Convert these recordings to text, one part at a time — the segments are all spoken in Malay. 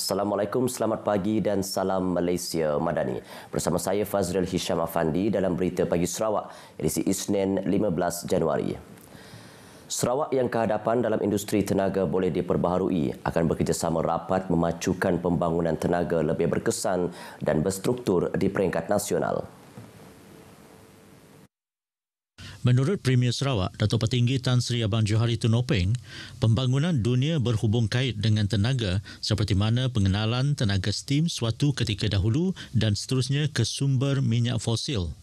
Assalamualaikum, selamat pagi dan salam Malaysia Madani. Bersama saya Fazril Hisham Afandi dalam Berita Pagi Sarawak, edisi Isnin 15 Januari. Sarawak yang kehadapan dalam industri tenaga boleh diperbaharui akan bekerjasama rapat memacukan pembangunan tenaga lebih berkesan dan berstruktur di peringkat nasional. Menurut Premier Sarawak, Datuk Petinggi Tan Sri Abang Johari Tunopeng, pembangunan dunia berhubung kait dengan tenaga seperti mana pengenalan tenaga steam suatu ketika dahulu dan seterusnya ke sumber minyak fosil.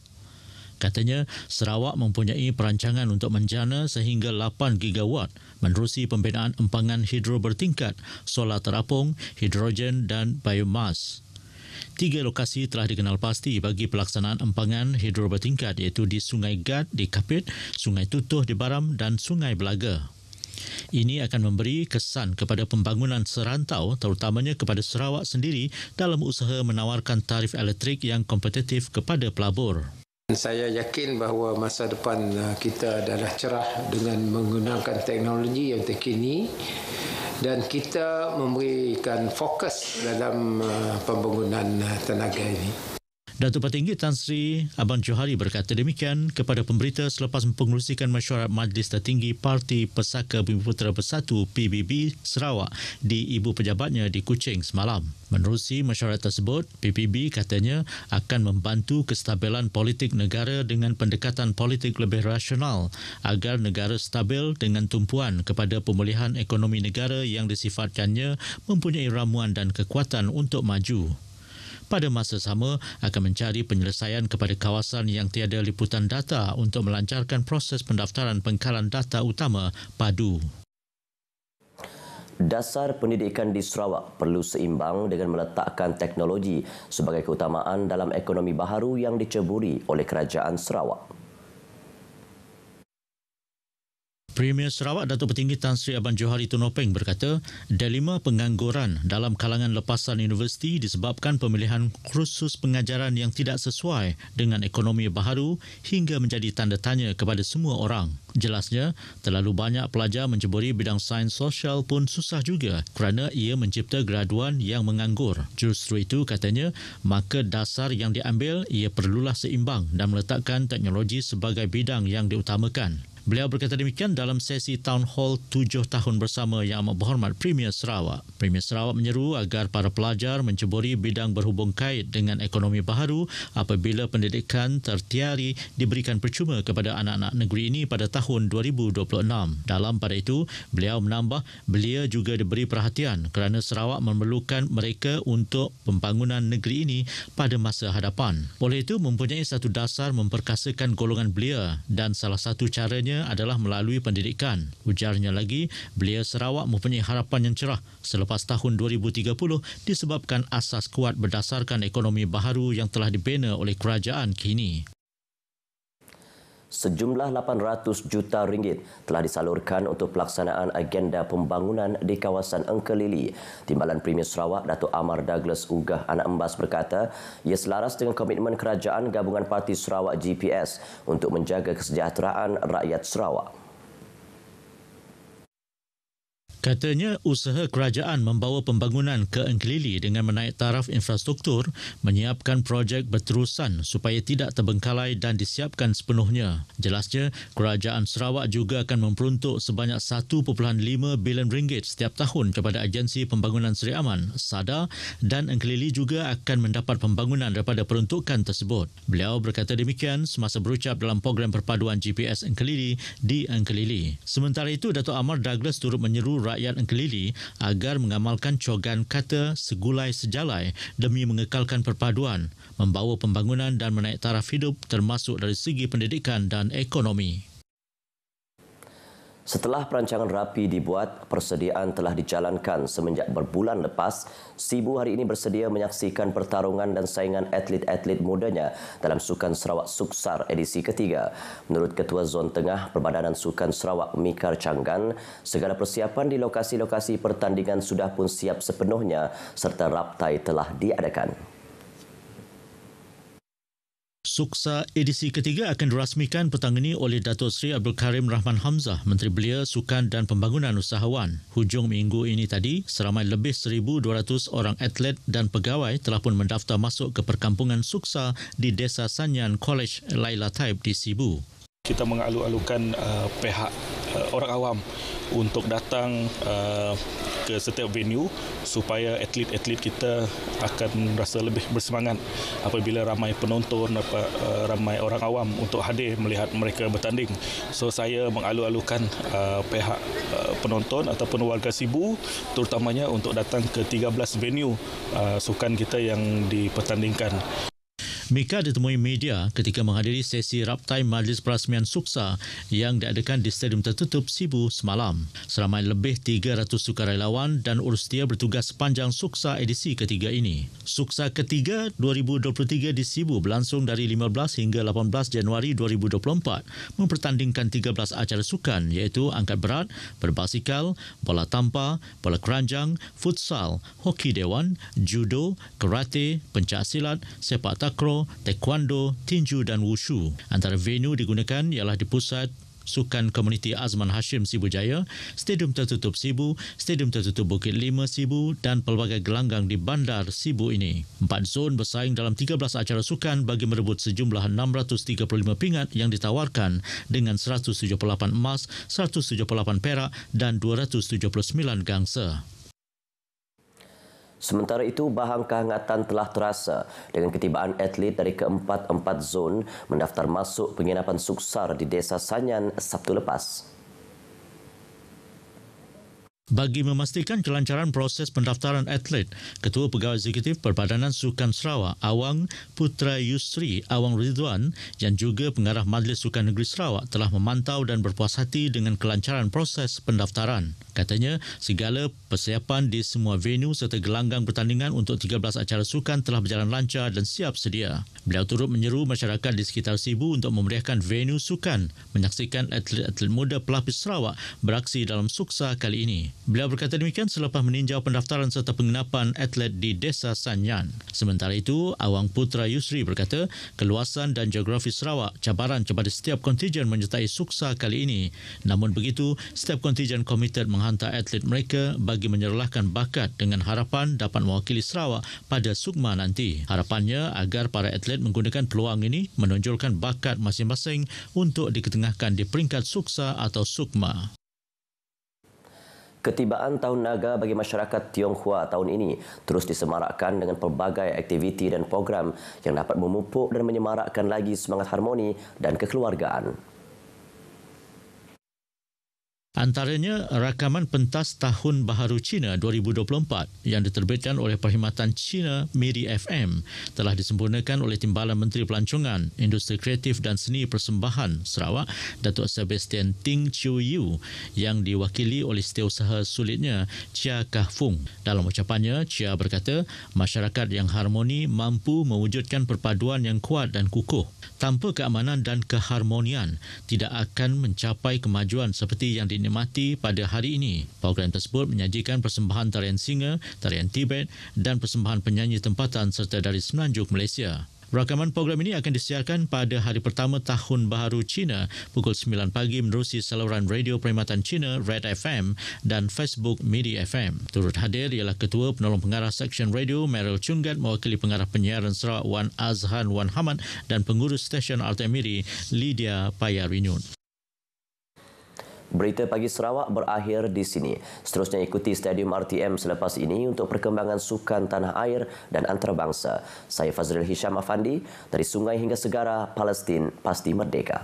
Katanya, Sarawak mempunyai perancangan untuk menjana sehingga 8 gigawatt menerusi pembinaan empangan hidro bertingkat, solar terapung, hidrogen dan biomas. 3 lokasi telah dikenal pasti bagi pelaksanaan empangan hidro bertingkat iaitu di Sungai Gad di Kapit, Sungai Tutuh di Baram dan Sungai Belaga. Ini akan memberi kesan kepada pembangunan serantau terutamanya kepada Sarawak sendiri dalam usaha menawarkan tarif elektrik yang kompetitif kepada pelabur. Saya yakin bahawa masa depan kita adalah cerah dengan menggunakan teknologi yang terkini dan kita memberikan fokus dalam pembangunan tenaga ini. Datuk Petinggi Tan Sri Abang Johari berkata demikian kepada pemberita selepas pengerusikan mesyuarat Majlis Tertinggi Parti Pesaka Bumiputera Bersatu PBB Sarawak di Ibu Pejabatnya di Kuching semalam. Menerusi mesyuarat tersebut, PBB katanya akan membantu kestabilan politik negara dengan pendekatan politik lebih rasional agar negara stabil dengan tumpuan kepada pemulihan ekonomi negara yang disifatkannya mempunyai ramuan dan kekuatan untuk maju. Pada masa sama, akan mencari penyelesaian kepada kawasan yang tiada liputan data untuk melancarkan proses pendaftaran pengkalan data utama PADU. Dasar pendidikan di Sarawak perlu seimbang dengan meletakkan teknologi sebagai keutamaan dalam ekonomi baharu yang diceburi oleh Kerajaan Sarawak. Premier Sarawak Datuk Petinggi Tan Sri Abang Johari Tunopeng berkata, dilema pengangguran dalam kalangan lepasan universiti disebabkan pemilihan kursus pengajaran yang tidak sesuai dengan ekonomi baharu hingga menjadi tanda tanya kepada semua orang. Jelasnya, terlalu banyak pelajar menceburi bidang sains sosial pun susah juga kerana ia mencipta graduan yang menganggur. Justru itu, katanya, maka dasar yang diambil ia perlulah seimbang dan meletakkan teknologi sebagai bidang yang diutamakan. Beliau berkata demikian dalam sesi Town Hall 7 tahun bersama Yang Amat Berhormat Premier Sarawak. Premier Sarawak menyeru agar para pelajar menceburi bidang berhubung kait dengan ekonomi baharu apabila pendidikan tertiari diberikan percuma kepada anak-anak negeri ini pada tahun 2026. Dalam pada itu, beliau menambah belia juga diberi perhatian kerana Sarawak memerlukan mereka untuk pembangunan negeri ini pada masa hadapan. Oleh itu, mempunyai satu dasar memperkasakan golongan belia dan salah satu caranya adalah melalui pendidikan. Ujarnya lagi, belia Sarawak mempunyai harapan yang cerah selepas tahun 2030 disebabkan asas kuat berdasarkan ekonomi baharu yang telah dibina oleh kerajaan kini. Sejumlah 800 juta ringgit telah disalurkan untuk pelaksanaan agenda pembangunan di kawasan Engkelili. Timbalan Premier Sarawak Datuk Amar Douglas Ugah Anak Embas berkata, ia selaras dengan komitmen kerajaan Gabungan Parti Sarawak GPS untuk menjaga kesejahteraan rakyat Sarawak. Katanya usaha kerajaan membawa pembangunan ke Engkelili dengan menaik taraf infrastruktur menyiapkan projek berterusan supaya tidak terbengkalai dan disiapkan sepenuhnya. Jelasnya, kerajaan Sarawak juga akan memperuntuk sebanyak 1.5 bilion ringgit setiap tahun kepada Agensi Pembangunan Seri Aman, SADA, dan Engkelili juga akan mendapat pembangunan daripada peruntukan tersebut. Beliau berkata demikian semasa berucap dalam program perpaduan GPS Engkelili di Engkelili. Sementara itu, Datuk Amar Douglas turut menyeru rakyat Engkelili agar mengamalkan cogan kata segulai sejalai demi mengekalkan perpaduan, membawa pembangunan dan menaik taraf hidup termasuk dari segi pendidikan dan ekonomi. Setelah perancangan rapi dibuat, persediaan telah dijalankan semenjak berbulan lepas. Sibu hari ini bersedia menyaksikan pertarungan dan saingan atlet-atlet mudanya dalam Sukan Sarawak Suksar edisi ketiga. Menurut Ketua Zon Tengah Perbadanan Sukan Sarawak Mikar Canggan, segala persiapan di lokasi-lokasi pertandingan sudah pun siap sepenuhnya serta raptai telah diadakan. Suksa edisi ketiga akan dirasmikan petang ini oleh Datuk Seri Abdul Karim Rahman Hamzah, Menteri Belia, Sukan dan Pembangunan Usahawan. Hujung minggu ini tadi, seramai lebih 1,200 orang atlet dan pegawai telah pun mendaftar masuk ke perkampungan Suksa di Desa Sanyan College Laila Taib di Sibu. Kita mengalu-alukan pihak orang awam untuk datang ke setiap venue supaya atlet-atlet kita akan rasa lebih bersemangat apabila ramai penonton, ramai orang awam untuk hadir melihat mereka bertanding. So saya mengalu-alukan pihak penonton ataupun warga Sibu terutamanya untuk datang ke 13 venue sukan kita yang dipertandingkan. Mika ditemui media ketika menghadiri sesi raptai Majlis Perasmian Suksa yang diadakan di Stadium Tertutup Sibu semalam. Seramai lebih 300 sukarelawan dan urus dia bertugas sepanjang Suksa edisi ketiga ini. Suksa ketiga 2023 di Sibu berlangsung dari 15 hingga 18 Januari 2024, mempertandingkan 13 acara sukan iaitu angkat berat, berbasikal, bola tampar, bola keranjang, futsal, hoki dewan, judo, karate, pencak silat, sepak takraw, taekwondo, tinju dan wushu. Antara venue digunakan ialah di Pusat Sukan Komuniti Azman Hashim Sibu Jaya, Stadium Tertutup Sibu, Stadium Tertutup Bukit 5 Sibu dan pelbagai gelanggang di Bandar Sibu ini. 4 zon bersaing dalam 13 acara sukan bagi merebut sejumlah 635 pingat yang ditawarkan dengan 178 emas, 178 perak dan 279 gangsa. Sementara itu, bahang kehangatan telah terasa dengan ketibaan atlet dari keempat-empat zon mendaftar masuk penginapan Suksar di Desa Sanyan Sabtu lepas. Bagi memastikan kelancaran proses pendaftaran atlet, Ketua Pegawai Eksekutif Perbadanan Sukan Sarawak Awang Putra Yusri Awang Ridwan yang juga pengarah Majlis Sukan Negeri Sarawak telah memantau dan berpuas hati dengan kelancaran proses pendaftaran. Katanya, segala persiapan di semua venue serta gelanggang pertandingan untuk 13 acara sukan telah berjalan lancar dan siap sedia. Beliau turut menyeru masyarakat di sekitar Sibu untuk memeriahkan venue sukan, menyaksikan atlet-atlet muda pelapis Sarawak beraksi dalam Suksa kali ini. Beliau berkata demikian selepas meninjau pendaftaran serta penginapan atlet di Desa Sanyan. Sementara itu, Awang Putra Yusri berkata, keluasan dan geografi Sarawak cabaran kepada setiap kontijen menyertai Suksa kali ini. Namun begitu, setiap kontijen komited menghantar atlet mereka bagi menyerlahkan bakat dengan harapan dapat mewakili Sarawak pada Sukma nanti. Harapannya agar para atlet menggunakan peluang ini menonjolkan bakat masing-masing untuk diketengahkan di peringkat Suksa atau Sukma. Ketibaan Tahun Naga bagi masyarakat Tionghoa tahun ini terus disemarakkan dengan pelbagai aktiviti dan program yang dapat memupuk dan menyemarakkan lagi semangat harmoni dan kekeluargaan. Antaranya rakaman pentas Tahun Baharu Cina 2024 yang diterbitkan oleh Perkhidmatan Cina MIRI FM telah disempurnakan oleh Timbalan Menteri Pelancongan, Industri Kreatif dan Seni Persembahan Sarawak, Datuk Sebastian Ting Chiu Yu, yang diwakili oleh setiausaha sulitnya Chia Kah Fung. Dalam ucapannya, Chia berkata, masyarakat yang harmoni mampu mewujudkan perpaduan yang kuat dan kukuh. Tanpa keamanan dan keharmonian, tidak akan mencapai kemajuan seperti yang dinikmati pada hari ini. Program tersebut menyajikan persembahan tarian Singa, tarian Tibet dan persembahan penyanyi tempatan serta dari Semenanjung Malaysia. Rakaman program ini akan disiarkan pada hari pertama Tahun Baharu Cina pukul 9 pagi menerusi saluran radio Perkhidmatan Cina Red FM dan Facebook MIRI FM. Turut hadir ialah Ketua Penolong Pengarah Seksyen Radio Meryl Chungat, mewakili Pengarah Penyiaran Sarawak Wan Azhan Wan Hamad dan Pengurus Stesen RTM MIRI Lydia Payarinun. Berita Pagi Sarawak berakhir di sini. Seterusnya ikuti Stadium RTM selepas ini untuk perkembangan sukan tanah air dan antarabangsa. Saya Fazril Hisham Afandi, dari sungai hingga segara, Palestin pasti merdeka.